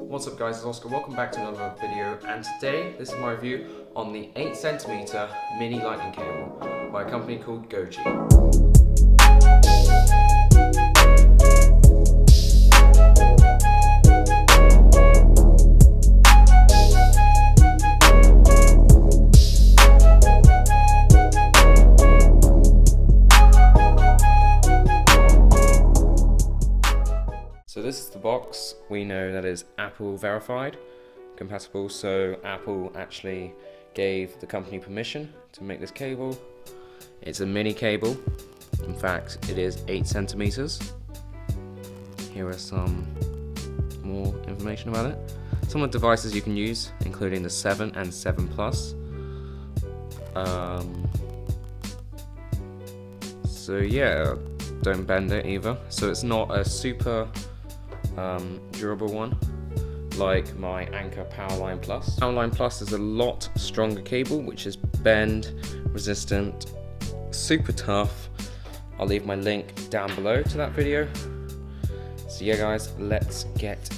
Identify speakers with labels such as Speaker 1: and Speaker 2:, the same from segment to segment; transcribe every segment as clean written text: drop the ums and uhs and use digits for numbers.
Speaker 1: What's up guys, it's Oscar. Welcome back to another video, and today this is my review on the 8cm mini lightning cable by a company called Goji. So this is the box. We know that is Apple verified, compatible, so Apple actually gave the company permission to make this cable. It's a mini cable. In fact, it is 8 centimeters. Here are some more information about it. Some of the devices you can use, including the 7 and 7 Plus. So yeah, don't bend it either. So it's not a super durable one like my Anker Powerline Plus. Powerline Plus is a lot stronger cable, which is bend resistant, super tough. I'll leave my link down below to that video. So yeah guys, let's get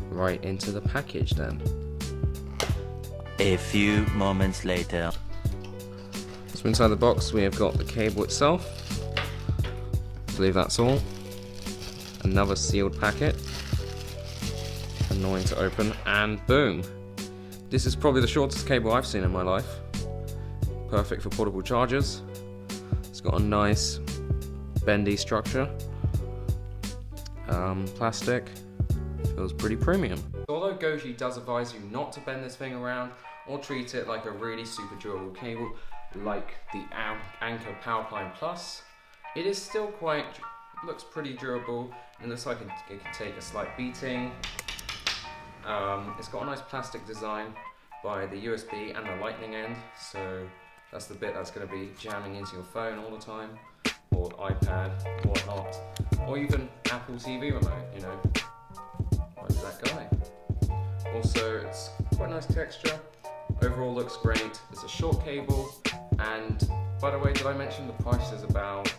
Speaker 1: right into the package then.
Speaker 2: A few moments later.
Speaker 1: So inside the box we have got the cable itself. I believe that's all. Another sealed packet, annoying to open, and boom. This is probably the shortest cable I've seen in my life. Perfect for portable chargers. It's got a nice bendy structure. Plastic, feels pretty premium. Although Goji does advise you not to bend this thing around or treat it like a really super durable cable like the Anker Powerline Plus, it is still looks pretty durable, and looks like it can take a slight beating. It's got a nice plastic design by the USB and the lightning end, so that's the bit that's going to be jamming into your phone all the time, or iPad, or whatnot, or even Apple TV remote, you know, like that guy. Also, it's quite a nice texture. Overall looks great. It's a short cable, and by the way, did I mention the price is about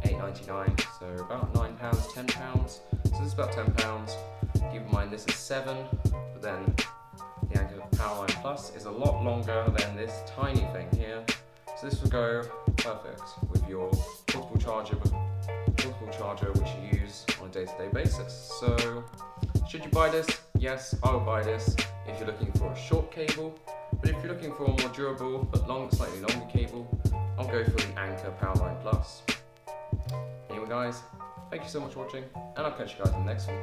Speaker 1: $8.99, so about £9, £10. So this is about £10. Keep in mind this is 7, but then the Anker Powerline Plus is a lot longer than this tiny thing here. So this will go perfect with your portable charger which you use on a day-to-day basis. So should you buy this? Yes, I would buy this if you're looking for a short cable. But if you're looking for a more durable but slightly longer cable, I'll go for the Anker Powerline Plus. Anyway guys, thank you so much for watching, and I'll catch you guys in the next one.